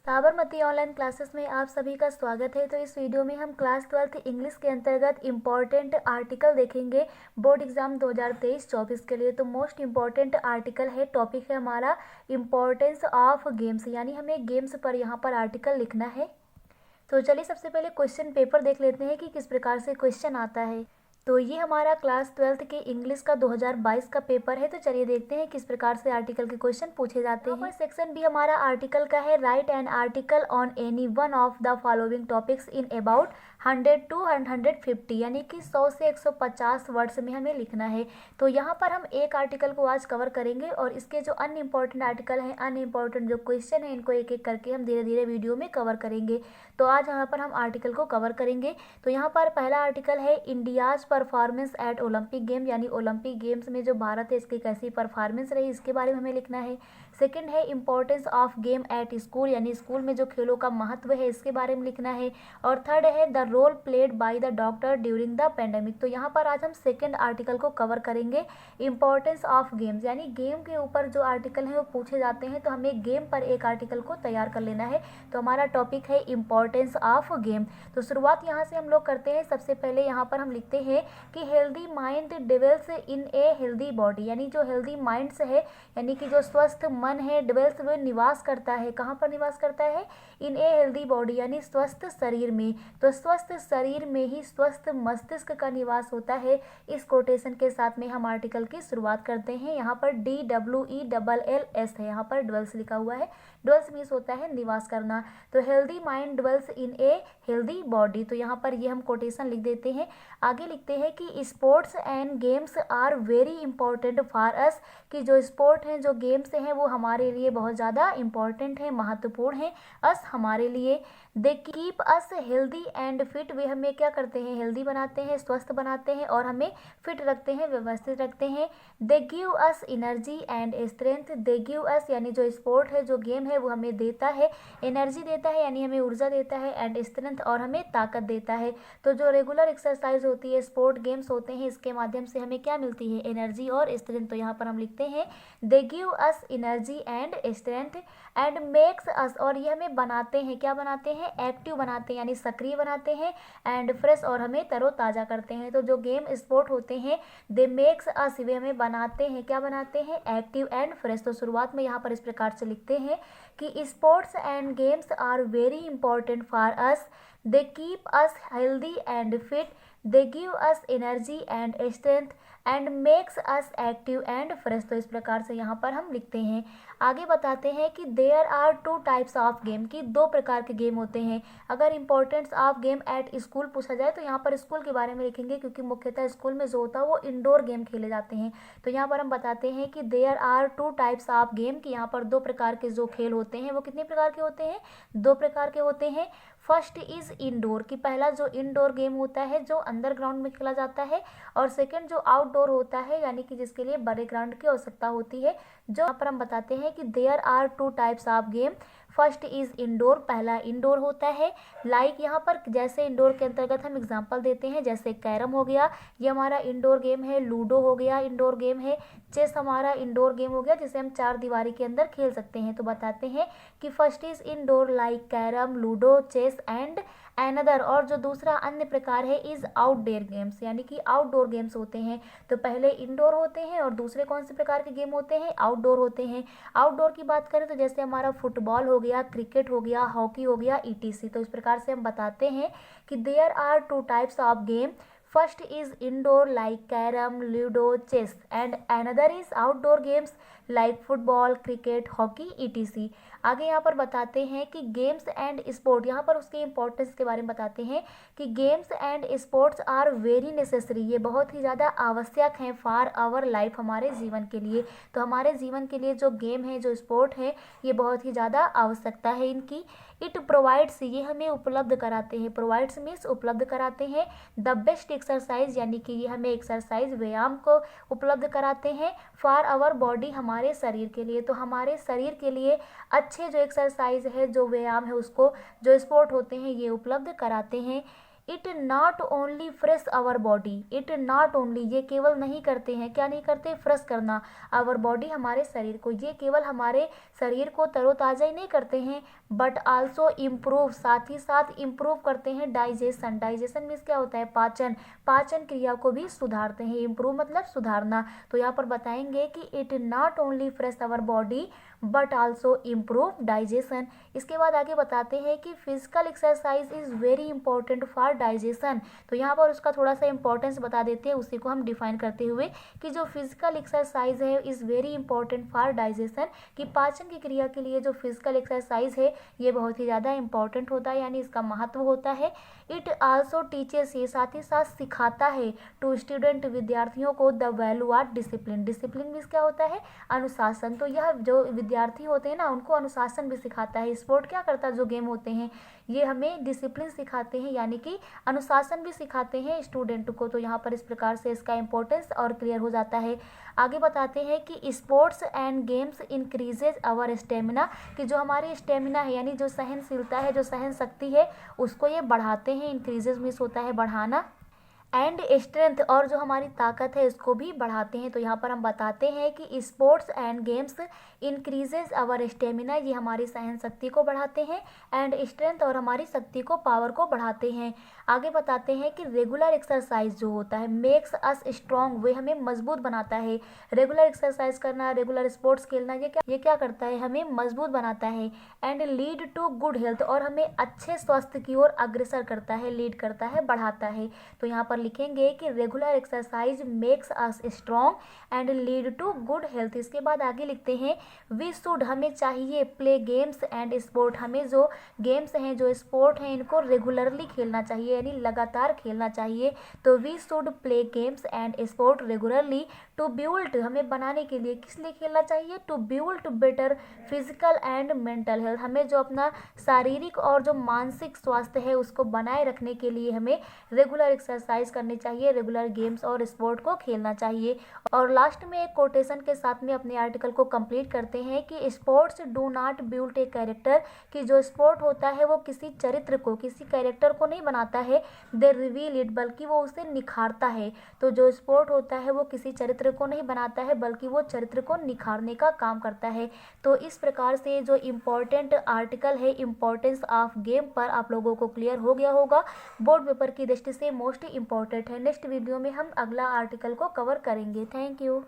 Sabarmati online classes में आप सभी का स्वागत है। तो इस वीडियो में हम क्लास 12th इंग्लिश के अंतर्गत इम्पॉर्टेंट आर्टिकल देखेंगे बोर्ड एग्जाम 2023-24 के लिए। तो मोस्ट इम्पॉर्टेंट आर्टिकल है, टॉपिक है हमारा इम्पॉर्टेंस ऑफ गेम्स, यानी हमें गेम्स पर यहाँ पर आर्टिकल लिखना है। तो चलिए सबसे पहले क्वेश्चन पेपर देख लेते हैं कि किस प्रकार से क्वेश्चन आता है। तो ये हमारा क्लास 12th के इंग्लिश का 2022 का पेपर है। तो चलिए देखते हैं किस प्रकार से आर्टिकल के क्वेश्चन पूछे जाते हैं। सेक्शन बी हमारा आर्टिकल का है, right an article on any one of the following topics in about 100 to 150, यानी कि 100 से 150 वर्ड्स में हमें लिखना है। तो यहाँ पर हम एक आर्टिकल को आज कवर करेंगे और इसके जो अनइम्पॉर्टेंट आर्टिकल हैं, अनइम्पॉर्टेंट जो क्वेश्चन है, इनको एक एक करके हम धीरे धीरे वीडियो में कवर करेंगे। तो आज यहाँ पर हम आर्टिकल को कवर करेंगे। तो यहाँ पर पहला आर्टिकल है India's performance at Olympic game, यानी ओलंपिक गेम्स में जो भारत है इसकी कैसी परफॉर्मेंस रही, इसके बारे में हमें लिखना है। सेकंड है importance of game at school, यानी स्कूल में जो खेलों का महत्व है इसके बारे में लिखना है। और थर्ड है the role played by the doctor during the pandemic. तो यहाँ पर आज हम सेकंड आर्टिकल को कवर करेंगे, इंपॉर्टेंस ऑफ गेम्स, यानी गेम के ऊपर जो आर्टिकल हैं वो पूछे जाते हैं। तो हमें गेम पर एक आर्टिकल को तैयार कर लेना है। तो हमारा टॉपिक है इंपॉर्टेंस ऑफ गेम। तो शुरुआत यहाँ से हम लोग करते हैं। सबसे पहले यहाँ पर हम लिखते हैं कि healthy mind dwells in a healthy body, यानी जो हेल्दी माइंड्स है, यानी कि जो स्वस्थ मन है, डिवेल्स वो निवास करता है, कहाँ पर निवास करता है, इन ए हेल्दी बॉडी, यानी स्वस्थ शरीर में। तो स्वस्थ शरीर में ही स्वस्थ मस्तिष्क का निवास होता है। इस कोटेशन के साथ में हम आर्टिकल की शुरुआत करते हैं। यहाँ पर DWELLS है, यहाँ पर डिवेल्स लिखा हुआ है। डिवेल्स मीन्स होता है निवास करना। तो healthy mind dwells in a healthy body, तो यहाँ पर ये हम कोटेशन लिख देते हैं। आगे लिखते हैं कि sports and games are very important for us, कि जो स्पोर्ट हैं, जो गेम्स हैं, वो हमारे लिए बहुत ज़्यादा इंपॉर्टेंट हैं, महत्वपूर्ण हैं, अस हमारे लिए। They keep us healthy and fit, वे हमें क्या करते हैं, हेल्दी बनाते हैं, स्वस्थ बनाते हैं और हमें फिट रखते हैं, व्यवस्थित रखते हैं। दे give us energy and strength, they give अस यानी जो स्पोर्ट है, जो गेम है, वो हमें देता है, एनर्जी देता है यानी हमें ऊर्जा देता है, एंड स्ट्रेंथ और हमें ताकत देता है। तो जो रेगुलर एक्सरसाइज होती है, स्पोर्ट गेम्स होते हैं, इसके माध्यम से हमें क्या मिलती है, एनर्जी और स्ट्रेंथ। तो यहाँ पर हम लिखते हैं दे give us energy and strength and makes अस, और ये हमें बनाते हैं, क्या बनाते हैं, एक्टिव बनाते हैं, यानी सक्रिय बनाते हैं, एंड फ्रेश और हमें तरोताज़ा करते हैं। तो जो गेम स्पोर्ट होते हैं, दे मेक्स अस, वे हमें बनाते हैं, क्या बनाते हैं, एक्टिव एंड फ्रेश। तो शुरुआत में यहाँ पर इस प्रकार से लिखते हैं कि sports and games are very important for us, they keep us healthy and fit, they give us energy and strength and makes us active and fresh. तो इस प्रकार से यहाँ पर हम लिखते हैं। आगे बताते हैं कि there are two types of game, की दो प्रकार के गेम होते हैं। अगर importance of game at school पूछा जाए तो यहाँ पर स्कूल के बारे में लिखेंगे, क्योंकि मुख्यतः स्कूल में जो होता है वो इंडोर गेम खेले जाते हैं। तो यहाँ पर हम बताते हैं कि there are two types of game, कि यहाँ पर दो प्रकार के जो खेल होते हैं वो कितने प्रकार के होते हैं, दो प्रकार के होते हैं। फर्स्ट इज इंडोर, कि पहला जो इंडोर गेम होता है जो अंदर ग्राउंड में खेला जाता है, और सेकंड जो आउटडोर होता है, यानी कि जिसके लिए बड़े ग्राउंड की आवश्यकता होती है। जो यहाँ पर हम बताते हैं कि there are two types of game, first is indoor, पहला इंडोर होता है। लाइक यहाँ पर जैसे इंडोर के अंतर्गत हम एग्जांपल देते हैं, जैसे कैरम हो गया, ये हमारा इंडोर गेम है, लूडो हो गया इंडोर गेम है, चेस हमारा इंडोर गेम हो गया, जिसे हम चार दीवारी के अंदर खेल सकते हैं। तो बताते हैं कि first is indoor like carrom, ludo, chess and another, और जो दूसरा अन्य प्रकार है इज आउटडोर गेम्स, यानी कि आउटडोर गेम्स होते हैं। तो पहले इंडोर होते हैं और दूसरे कौन से प्रकार के गेम होते हैं, आउटडोर होते हैं। आउटडोर की बात करें तो जैसे हमारा फुटबॉल हो गया, क्रिकेट हो गया, हॉकी हो गया, ETC। तो इस प्रकार से हम बताते हैं कि there are two types of game, first is indoor like carrom, ludo, chess and another is outdoor games like football, cricket, hockey, ETC। आगे यहाँ पर बताते हैं कि गेम्स एंड स्पोर्ट, यहाँ पर उसके इंपॉर्टेंस के बारे में बताते हैं कि games and sports are very necessary, ये बहुत ही ज़्यादा आवश्यक हैं फॉर आवर लाइफ, हमारे जीवन के लिए। तो हमारे जीवन के लिए जो गेम है, जो स्पोर्ट है, ये बहुत ही ज़्यादा आवश्यकता है इनकी। इट प्रोवाइड्स, ये हमें उपलब्ध कराते हैं, प्रोवाइड्स मीन्स उपलब्ध कराते हैं, द बेस्ट एक्सरसाइज, यानी कि ये हमें एक्सरसाइज, व्यायाम को उपलब्ध कराते हैं, फॉर आवर बॉडी, हमारे शरीर के लिए। तो हमारे शरीर के लिए अच्छे जो एक्सरसाइज है, जो व्यायाम है, उसको जो स्पोर्ट होते हैं ये उपलब्ध कराते हैं। It not only fresh our body, it not only ये केवल नहीं करते हैं, क्या नहीं करते, फ्रेश करना आवर बॉडी हमारे शरीर को, ये केवल हमारे शरीर को तरोताज़ा ही नहीं करते हैं बट आल्सो इम्प्रूव, साथ ही साथ इम्प्रूव करते हैं डाइजेशन, डाइजेशन मीन्स क्या होता है, पाचन, पाचन क्रिया को भी सुधारते हैं, इम्प्रूव मतलब सुधारना। तो यहाँ पर बताएंगे कि it not only fresh our body but also improve digestion. इसके बाद आगे बताते हैं कि physical exercise is very important for digestion. तो यहाँ पर उसका थोड़ा सा इंपॉर्टेंस बता देते हैं, उसी को हम डिफाइन करते हुए कि जो फिजिकल एक्सरसाइज है is very important for digestion, कि पाचन की क्रिया के लिए जो फिजिकल एक्सरसाइज है ये बहुत ही ज़्यादा इंपॉर्टेंट होता है, यानी इसका महत्व होता है। इट आल्सो टीचेस, ये साथ ही साथ सिखाता है टू स्टूडेंट, विद्यार्थियों को the value of discipline, discipline means क्या होता है, अनुशासन। तो यह जो विद्यार्थी होते हैं ना उनको अनुशासन भी सिखाता है। स्पोर्ट क्या करता है, जो गेम होते हैं ये हमें डिसिप्लिन सिखाते हैं, यानी कि अनुशासन भी सिखाते हैं स्टूडेंट को। तो यहाँ पर इस प्रकार से इसका इंपॉर्टेंस और क्लियर हो जाता है। आगे बताते हैं कि sports and games increases our stamina, कि जो हमारी स्टेमिना है यानी जो सहनशीलता है, जो सहन शक्ति है उसको ये बढ़ाते हैं, इंक्रीजेज मीन्स होता है बढ़ाना, एंड स्ट्रेंथ, और जो हमारी ताकत है इसको भी बढ़ाते हैं। तो यहाँ पर हम बताते हैं कि sports and games increases our stamina, ये हमारी सहन शक्ति को बढ़ाते हैं, एंड स्ट्रेंथ और हमारी शक्ति को, पावर को बढ़ाते हैं। आगे बताते हैं कि रेगुलर एक्सरसाइज जो होता है मेक्स अस स्ट्रॉन्ग, वे हमें मजबूत बनाता है। रेगुलर एक्सरसाइज करना, रेगुलर स्पोर्ट्स खेलना ये क्या करता है, हमें मजबूत बनाता है, and lead to good health, और हमें अच्छे स्वास्थ्य की ओर अग्रसर करता है, लीड करता है, बढ़ाता है। तो यहाँ पर लिखेंगे कि regular exercise makes us strong and lead to good health. इसके बाद आगे लिखते हैं वी शुड, हमें चाहिए प्ले गेम्स एंड स्पोर्ट, हमें जो गेम्स हैं, जो स्पोर्ट हैं, इनको रेगुलरली खेलना चाहिए, यानी लगातार खेलना चाहिए। तो we should play games and sport regularly to build, हमें बनाने के लिए, किस लिए खेलना चाहिए, to build better physical and mental health, हमें जो अपना शारीरिक और जो मानसिक स्वास्थ्य है उसको बनाए रखने के लिए हमें रेगुलर एक्सरसाइज करनी चाहिए, रेगुलर गेम्स और स्पोर्ट को खेलना चाहिए। और लास्ट में एक कोटेशन के साथ में अपने आर्टिकल को कंप्लीट करते हैं कि sports do not build a character, कि जो स्पोर्ट होता है वो किसी चरित्र को, किसी कैरेक्टर को नहीं बनाता है, दे रिवील इट, बल्कि वो उसे निखारता है। तो जो स्पोर्ट होता है वो किसी चरित्र को नहीं बनाता है बल्कि वो चरित्र को निखारने का काम करता है। तो इस प्रकार से जो इम्पोर्टेंट आर्टिकल है इम्पोर्टेंस ऑफ गेम पर आप लोगों को क्लियर हो गया होगा, बोर्ड पेपर की दृष्टि से मोस्ट इम्पॉर्टेंट है। नेक्स्ट वीडियो में हम अगला आर्टिकल को कवर करेंगे। Thank you.